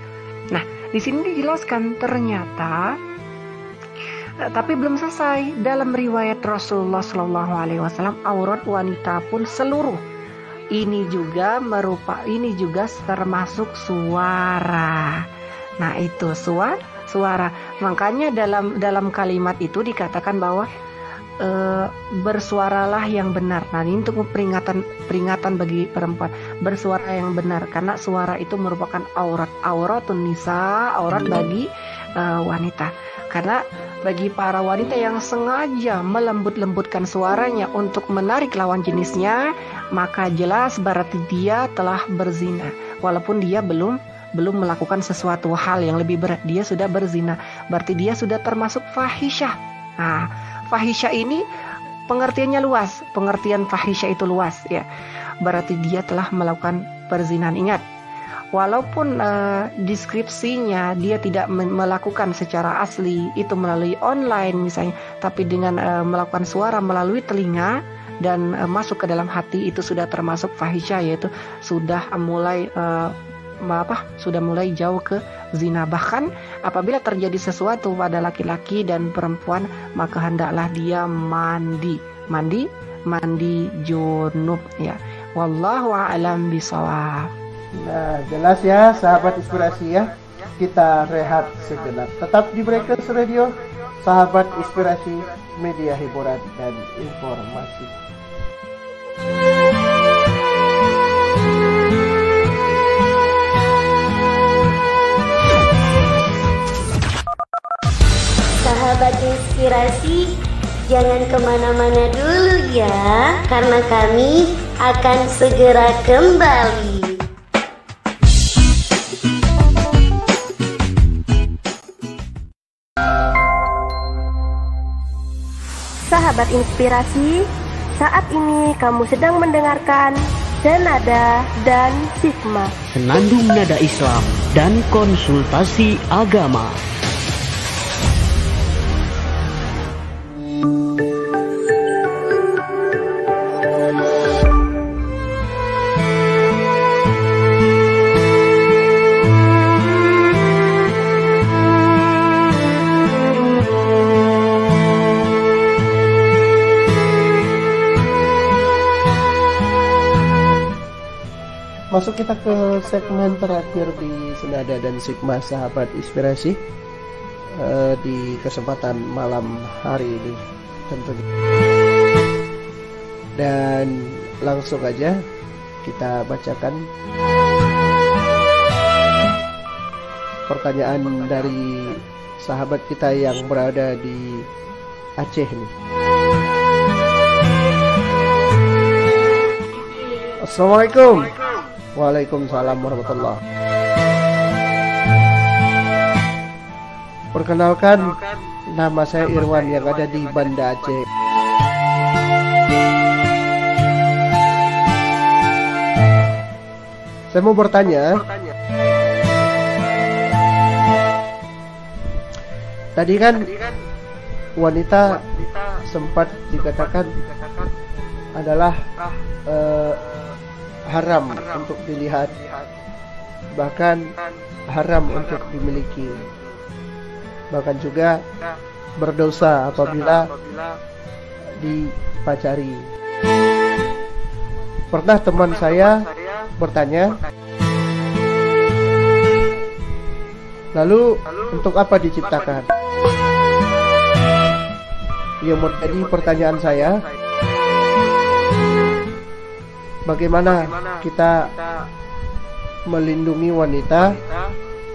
Nah, di sini dijelaskan ternyata, tapi belum selesai. Dalam riwayat Rasulullah SAW, aurat wanita pun seluruh. Ini juga termasuk suara. Nah, itu suara. Makanya dalam kalimat itu dikatakan bahwa bersuaralah yang benar. Nah, ini untuk peringatan bagi perempuan, bersuara yang benar, karena suara itu merupakan auratun nisa, aurat bagi wanita. Karena bagi para wanita yang sengaja melembut-lembutkan suaranya untuk menarik lawan jenisnya, maka jelas berarti dia telah berzina, walaupun dia belum melakukan sesuatu hal yang lebih berat. Dia sudah berzina, berarti dia sudah termasuk fahisyah. Nah, fahisyah ini pengertiannya luas, pengertian fahisyah itu luas ya. Berarti dia telah melakukan perzinahan. Ingat, walaupun deskripsinya dia tidak melakukan secara asli, itu melalui online misalnya, tapi dengan melakukan suara melalui telinga dan masuk ke dalam hati, itu sudah termasuk fahisyah, yaitu sudah mulai sudah mulai jauh ke zina. Bahkan apabila terjadi sesuatu pada laki-laki dan perempuan, maka hendaklah dia mandi junub ya. Wallahu a'lam bishawab. Nah, jelas ya sahabat inspirasi ya. Kita rehat sejenak. Tetap di Breakers Radio, sahabat inspirasi, media hiburan dan informasi. Sahabat inspirasi, jangan kemana-mana dulu ya, karena kami akan segera kembali. Sahabat inspirasi, saat ini kamu sedang mendengarkan Senada dan Hikmah, Senandung Nada Islam dan Konsultasi Agama. Masuk kita ke segmen terakhir di Senada dan Hikmah, sahabat inspirasi, di kesempatan malam hari ini tentunya. Dan langsung aja kita bacakan pertanyaan dari sahabat kita yang berada di Aceh nih. Assalamualaikum. Waalaikumsalam warahmatullahi. Perkenalkan, nama saya Irwan yang ada di Banda Aceh. Saya mau bertanya, tadi kan wanita sempat dikatakan adalah haram untuk dilihat, bahkan haram untuk dimiliki, bahkan juga berdosa apabila dipacari. Pernah teman saya bertanya, lalu untuk apa diciptakan? Yang menjadi pertanyaan saya, bagaimana kita melindungi wanita,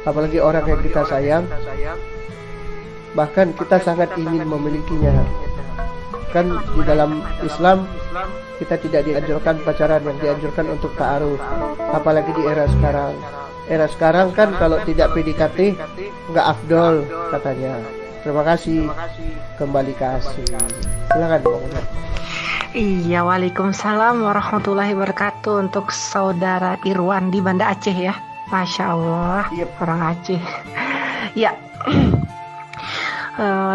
apalagi orang yang kita sayang, bahkan kita sangat ingin memilikinya. Kan di dalam Islam kita tidak dianjurkan pacaran, yang dianjurkan untuk ta'aruf, apalagi di era sekarang. Era sekarang kan kalau tidak PDKT nggak afdol katanya. Terima kasih, kembali kasih. Silakan Bang. Iya, waalaikumsalam warahmatullahi wabarakatuh. Untuk saudara Irwan di Banda Aceh ya, Masya Allah, orang Aceh. Ya,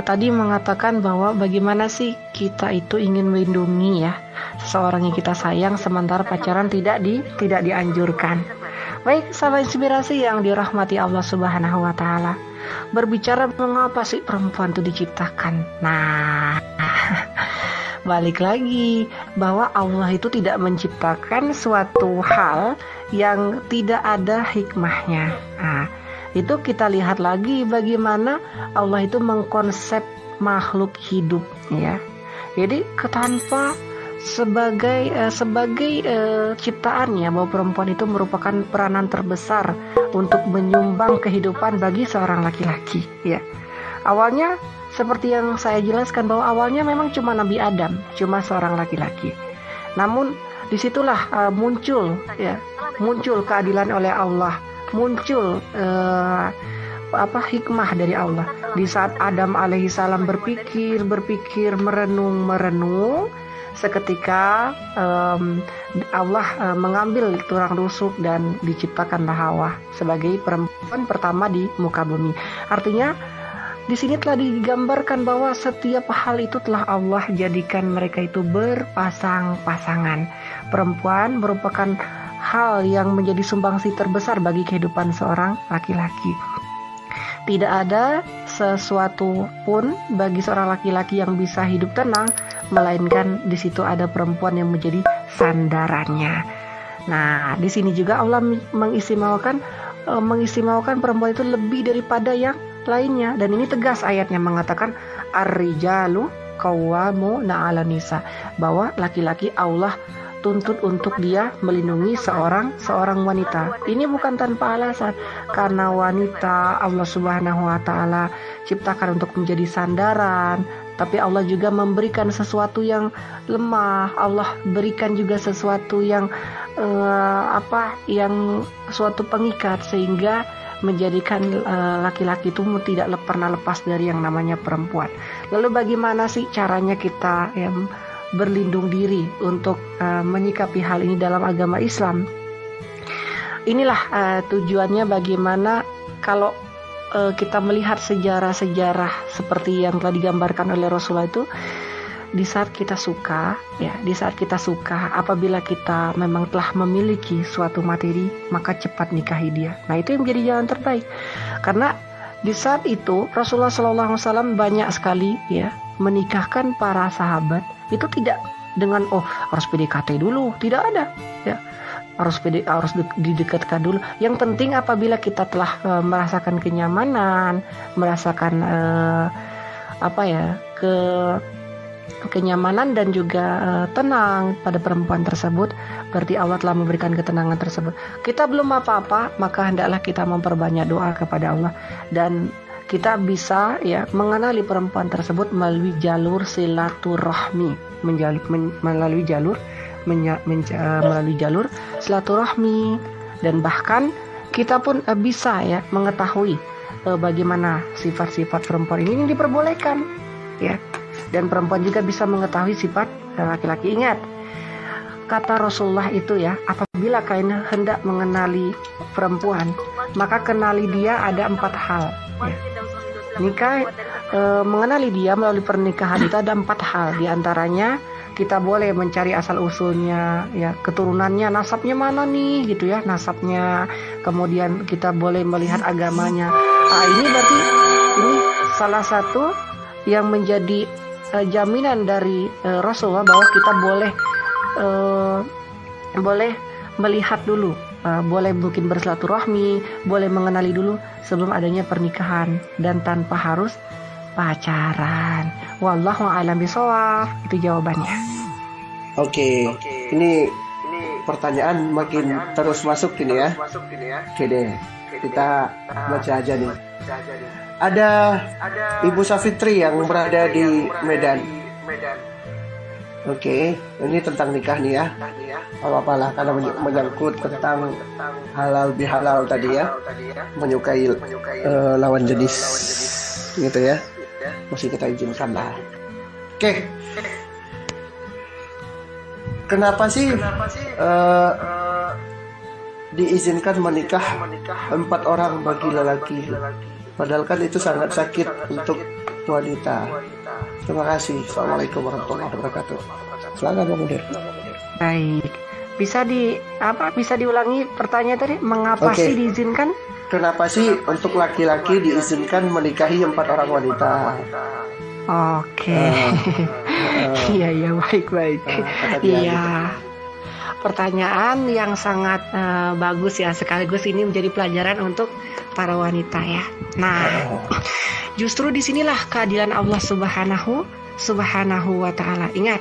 tadi mengatakan bahwa bagaimana sih kita itu ingin melindungi ya seseorang yang kita sayang, sementara pacaran tidak dianjurkan. Baik, sahabat inspirasi yang dirahmati Allah Subhanahu wa Ta'ala, berbicara mengapa sih perempuan itu diciptakan. Nah, balik lagi bahwa Allah itu tidak menciptakan suatu hal yang tidak ada hikmahnya. Nah, itu kita lihat lagi bagaimana Allah itu mengkonsep makhluk hidup ya. Jadi tanpa sebagai ciptaannya bahwa perempuan itu merupakan peranan terbesar untuk menyumbang kehidupan bagi seorang laki-laki, ya. Awalnya seperti yang saya jelaskan bahwa awalnya memang cuma Nabi Adam, cuma seorang laki-laki. Namun disitulah muncul keadilan oleh Allah, muncul hikmah dari Allah. Di saat Adam alaihissalam berpikir, merenung, seketika Allah mengambil tulang rusuk dan diciptakanlah Hawa sebagai perempuan pertama di muka bumi. Artinya di sini telah digambarkan bahwa setiap hal itu telah Allah jadikan mereka itu berpasang-pasangan. Perempuan merupakan hal yang menjadi sumbangsi terbesar bagi kehidupan seorang laki-laki. Tidak ada sesuatu pun bagi seorang laki-laki yang bisa hidup tenang, melainkan di situ ada perempuan yang menjadi sandarannya. Nah, di sini juga Allah mengistimewakan perempuan itu lebih daripada yang lainnya, dan ini tegas ayatnya mengatakan ar-rijalu qawwamuna 'alan nisa, bahwa laki-laki Allah tuntut untuk dia melindungi seorang wanita. Ini bukan tanpa alasan, karena wanita Allah Subhanahu wa taala ciptakan untuk menjadi sandaran, tapi Allah juga memberikan sesuatu yang lemah. Allah berikan juga sesuatu yang suatu pengikat, sehingga menjadikan laki-laki itu tidak pernah lepas dari yang namanya perempuan. Lalu bagaimana sih caranya kita berlindung diri untuk menyikapi hal ini dalam agama Islam? Inilah tujuannya, bagaimana kalau kita melihat sejarah-sejarah seperti yang telah digambarkan oleh Rasulullah itu, di saat kita suka, apabila kita memang telah memiliki suatu materi, maka cepat nikahi dia. Nah, itu yang menjadi jalan terbaik. Karena di saat itu Rasulullah SAW banyak sekali menikahkan para sahabat. Itu tidak dengan harus PDKT dulu, tidak ada, ya. Harus didekatkan dulu. Yang penting apabila kita telah merasakan kenyamanan, merasakan kenyamanan dan juga tenang pada perempuan tersebut, berarti Allah telah memberikan ketenangan tersebut. Kita belum apa-apa, maka hendaklah kita memperbanyak doa kepada Allah, dan kita bisa mengenali perempuan tersebut melalui jalur silaturahmi, melalui jalur silaturahmi, dan bahkan kita pun bisa mengetahui bagaimana sifat-sifat perempuan ini yang diperbolehkan, ya. Dan perempuan juga bisa mengetahui sifat laki-laki. Ingat kata Rasulullah itu, apabila kalian hendak mengenali perempuan, maka kenali dia ada 4 hal. Mengenali dia melalui pernikahan itu ada 4 hal. Di antaranya kita boleh mencari asal usulnya, keturunannya, nasabnya mana nih, gitu ya, nasabnya. Kemudian kita boleh melihat agamanya. Ini berarti ini salah satu yang menjadi jaminan dari Rasulullah bahwa kita boleh melihat dulu, boleh mungkin bersilaturahmi, boleh mengenali dulu sebelum adanya pernikahan, dan tanpa harus pacaran. Wallahu a'lam bishawab. Itu jawabannya. Oke. Ini pertanyaan makin terus masuk ini ya. Oke deh, kita baca aja nih. Ada Ibu Safitri yang berada di Medan. Oke, ini tentang nikah nih ya. Apa-apalah, karena menyangkut tentang halal bihalal tadi ya. Menyukai lawan jenis gitu ya. Masih kita izinkan lah. Oke. Kenapa sih diizinkan menikah 4 orang bagi lelaki? Padahal kan itu sangat sakit untuk wanita. Terima kasih. Assalamualaikum warahmatullahi wabarakatuh. Silakan Bang Mudir. Baik. Bisa diulangi pertanyaan tadi? Mengapa sih diizinkan? Kenapa sih untuk laki-laki diizinkan menikahi 4 orang wanita? Oke. Iya, baik. Iya. Pertanyaan yang sangat bagus ya, sekaligus ini menjadi pelajaran untuk para wanita ya. Nah, justru disinilah keadilan Allah Subhanahu Subhanahu wa ta'ala. Ingat,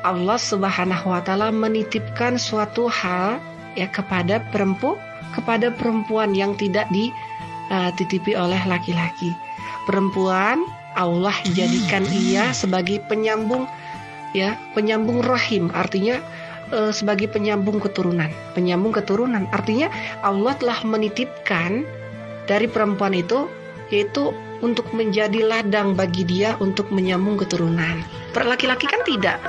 Allah Subhanahu wa ta'ala menitipkan suatu hal ya kepada perempuan yang tidak dititipi oleh laki-laki. Perempuan Allah jadikan ia sebagai penyambung rahim, artinya sebagai penyambung keturunan. Penyambung keturunan artinya Allah telah menitipkan dari perempuan itu, yaitu untuk menjadi ladang bagi dia untuk menyambung keturunan. Laki-laki kan tidak.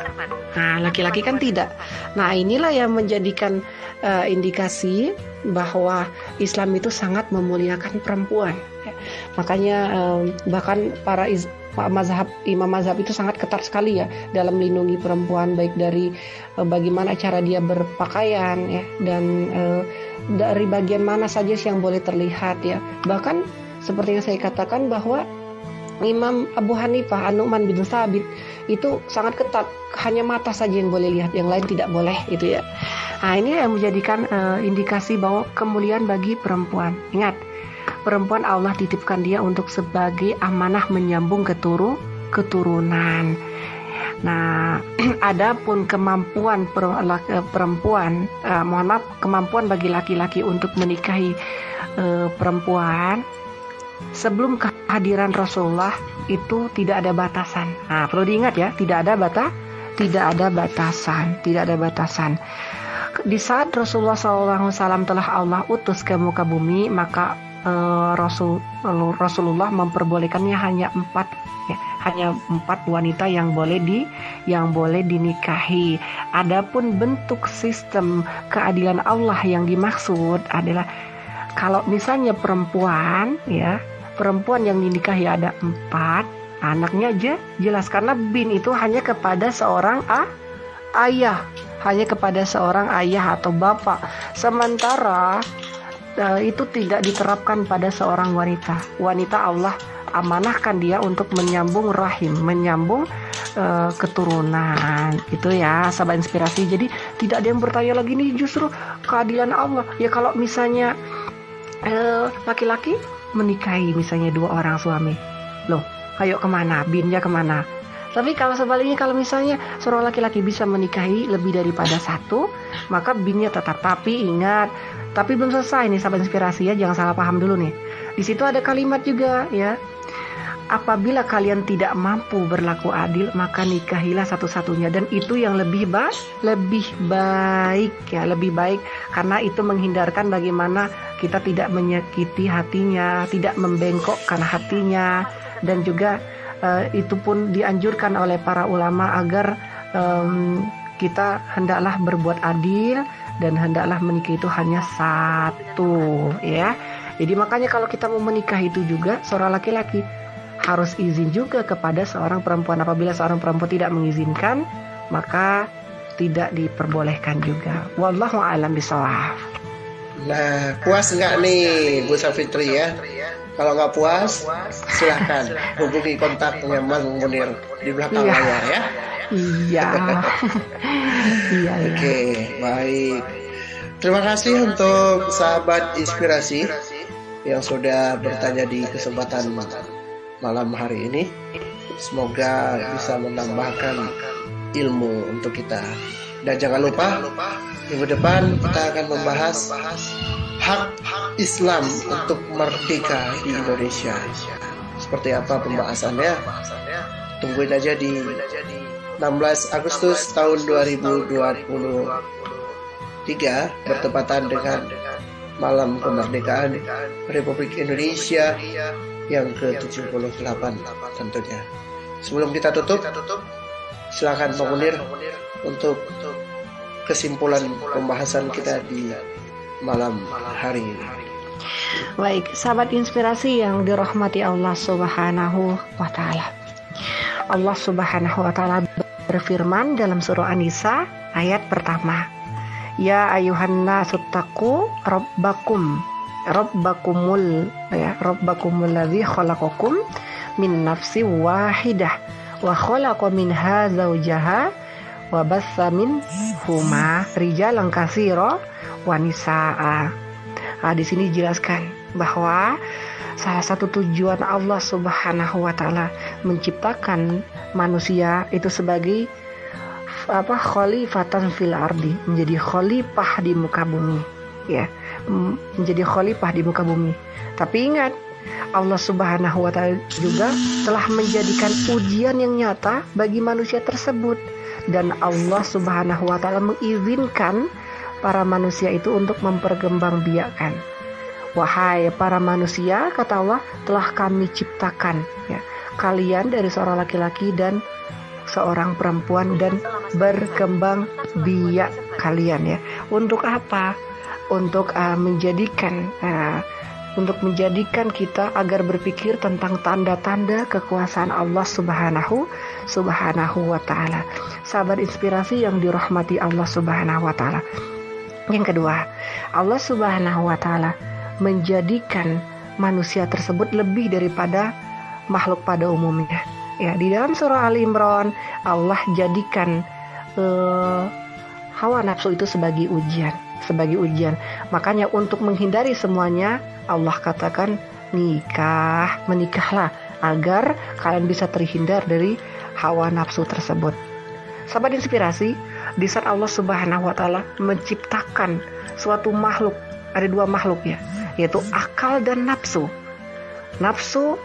Laki-laki kan tidak. Nah, inilah yang menjadikan indikasi bahwa Islam itu sangat memuliakan perempuan. Makanya bahkan para imam mazhab itu sangat ketat sekali ya dalam melindungi perempuan, baik dari bagaimana cara dia berpakaian ya, dan dari bagian mana saja yang boleh terlihat ya. Bahkan seperti yang saya katakan bahwa Imam Abu Hanifah An-Nu'man bin Tsabit itu sangat ketat, hanya mata saja yang boleh lihat, yang lain tidak boleh itu ya. Nah, ini yang menjadikan indikasi bahwa kemuliaan bagi perempuan. Ingat, perempuan Allah titipkan dia untuk sebagai amanah menyambung keturunan. Nah, adapun kemampuan perempuan, kemampuan bagi laki-laki untuk menikahi perempuan sebelum kehadiran Rasulullah itu tidak ada batasan. Nah, perlu diingat ya, tidak ada batasan. Di saat Rasulullah SAW telah Allah utus ke muka bumi, maka Rasulullah memperbolehkannya hanya 4 wanita yang boleh dinikahi. Adapun bentuk sistem keadilan Allah yang dimaksud adalah kalau misalnya perempuan yang dinikahi ada 4, anaknya aja jelas, karena bin itu hanya kepada seorang ayah, atau bapak. Sementara itu tidak diterapkan pada seorang wanita. Wanita Allah amanahkan dia untuk menyambung rahim, menyambung keturunan. Itu ya, sahabat inspirasi. Jadi tidak ada yang bertanya lagi nih, justru keadilan Allah. Ya kalau misalnya laki-laki menikahi misalnya 2 orang suami, loh, ayo kemana? Binnya kemana? Tapi kalau sebaliknya, kalau misalnya seorang laki-laki bisa menikahi lebih daripada 1, maka binnya tetap. Tapi ingat, tapi belum selesai nih sahabat inspirasi ya, jangan salah paham dulu nih. Di situ ada kalimat juga ya. Apabila kalian tidak mampu berlaku adil, maka nikahilah satu-satunya, dan itu yang lebih baik karena itu menghindarkan bagaimana kita tidak menyakiti hatinya, tidak membengkokkan hatinya, dan juga itu pun dianjurkan oleh para ulama agar kita hendaklah berbuat adil dan hendaklah menikah itu hanya 1 ya. Jadi makanya kalau kita mau menikah itu juga seorang laki-laki harus izin juga kepada seorang perempuan. Apabila seorang perempuan tidak mengizinkan, maka tidak diperbolehkan juga. Wallahu a'lam bishawab. Nah, puas nggak nih Bu Safitri ya? Kalau nggak puas, silahkan hubungi kontaknya Mas Munir di belakang layar ya. Iya. Iya. Oke, baik. Terima kasih untuk sahabat inspirasi yang sudah bertanya di kesempatan malam hari ini. Semoga bisa menambahkan ilmu untuk kita. Dan jangan lupa, minggu depan kita akan membahas hak Islam untuk merdeka di Indonesia. Seperti apa pembahasannya? Tungguin aja di 16 Agustus tahun 2023 bertepatan dengan Malam Kemerdekaan Republik Indonesia yang ke-78 tentunya. Sebelum kita tutup, silakan Pak Munir untuk kesimpulan pembahasan kita di malam hari ini. Baik, sahabat inspirasi yang dirahmati Allah Subhanahu wa ta'ala. Allah Subhanahu wa ta'ala berfirman dalam surah An-Nisa ayat pertama. Ya ayuhan nasu taqu rabbakumul ladzi khalaqakum min nafsin wahidah wa khalaqa minha zawjaha wa bassa minhuma rijalan katsira wa nisaa. Di sini dijelaskan bahwa salah satu tujuan Allah Subhanahu wa taala menciptakan manusia itu sebagai khalifatan fil ardi, menjadi khalifah di muka bumi, ya, menjadi khalifah di muka bumi. Tapi ingat, Allah Subhanahu wa taala juga telah menjadikan ujian yang nyata bagi manusia tersebut, dan Allah Subhanahu wa taala mengizinkan para manusia itu untuk memperkembangbiakkan. Wahai para manusia, kata Allah, telah kami ciptakan, ya, kalian dari seorang laki-laki dan seorang perempuan, dan berkembang biak kalian, ya. Untuk apa? Untuk menjadikan kita agar berpikir tentang tanda-tanda kekuasaan Allah Subhanahu wa taala. Sahabat inspirasi yang dirahmati Allah Subhanahu wa taala. Yang kedua, Allah Subhanahu wa taala menjadikan manusia tersebut lebih daripada makhluk pada umumnya. Ya, di dalam surah Ali Imran, Allah jadikan hawa nafsu itu sebagai ujian. Makanya untuk menghindari semuanya, Allah katakan menikahlah agar kalian bisa terhindar dari hawa nafsu tersebut. Sahabat inspirasi, di saat Allah Subhanahu wa taala menciptakan suatu makhluk, ada dua makhluk, ya, yaitu akal dan nafsu. Nafsu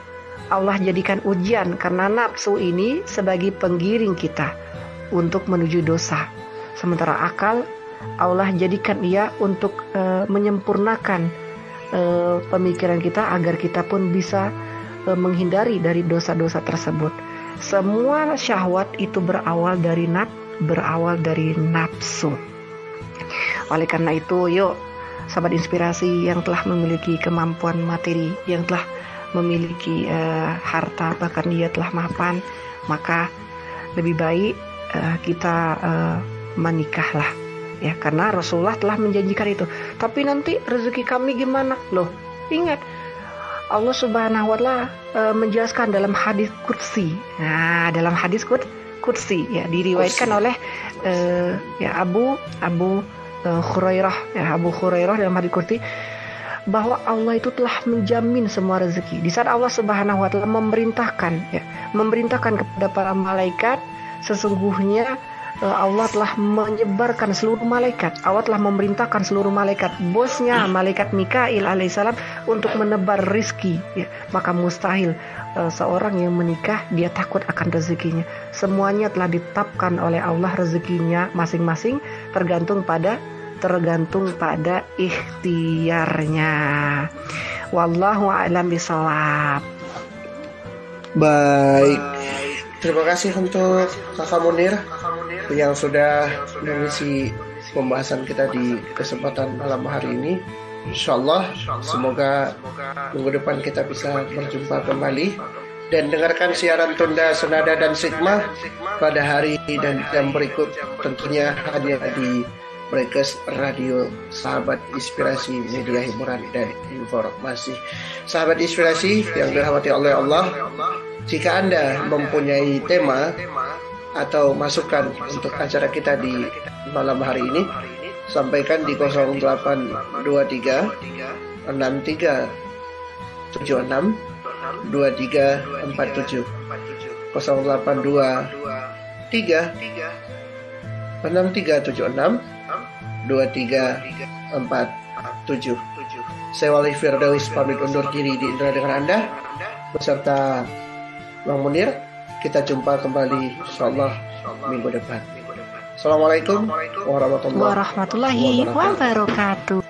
Allah jadikan ujian karena nafsu ini sebagai penggiring kita untuk menuju dosa. Sementara akal Allah jadikan ia untuk menyempurnakan pemikiran kita agar kita pun bisa menghindari dari dosa-dosa tersebut. Semua syahwat itu berawal dari nafsu. Oleh karena itu, yuk sahabat inspirasi yang telah memiliki kemampuan materi, yang telah memiliki harta, bahkan dia telah mapan, maka lebih baik kita menikahlah, ya, karena Rasulullah telah menjanjikan itu. Tapi nanti rezeki kami gimana? Loh, ingat, Allah Subhanahu wa taala menjelaskan dalam hadis qudsi. Nah, dalam hadis qudsi, ya, diriwayatkan oleh Abu Hurairah dalam hadis qudsi, bahwa Allah itu telah menjamin semua rezeki. Di saat Allah Subhanahu wa taala memerintahkan kepada para malaikat, sesungguhnya Allah telah menyebarkan seluruh malaikat. Allah telah memerintahkan seluruh malaikat, bosnya malaikat Mikail alaihissalam, untuk menebar rizki, ya. Maka mustahil seorang yang menikah dia takut akan rezekinya. Semuanya telah ditetapkan oleh Allah rezekinya masing-masing, tergantung pada ikhtiarnya. Wallahu a'lam bishawab. Baik, terima kasih untuk Kakak Munir yang sudah mengisi pembahasan kita di kesempatan malam hari ini. Insyaallah semoga minggu depan kita bisa berjumpa kembali dan dengarkan siaran tunda Senada dan Sigma pada hari dan jam berikut, tentunya hanya di Breakers Radio, sahabat inspirasi, media hiburan dan informasi. Sahabat inspirasi yang dirahmati oleh Allah, jika Anda mempunyai tema atau masukan untuk acara kita di malam hari ini, sampaikan di 0823 63 76 2347 0823 6376 2347. Saya Wali Firdawis pamit undur diri di Indra dengan Anda beserta Bang Munir. Kita jumpa kembali insyaallah minggu depan. Assalamualaikum warahmatullahi wabarakatuh.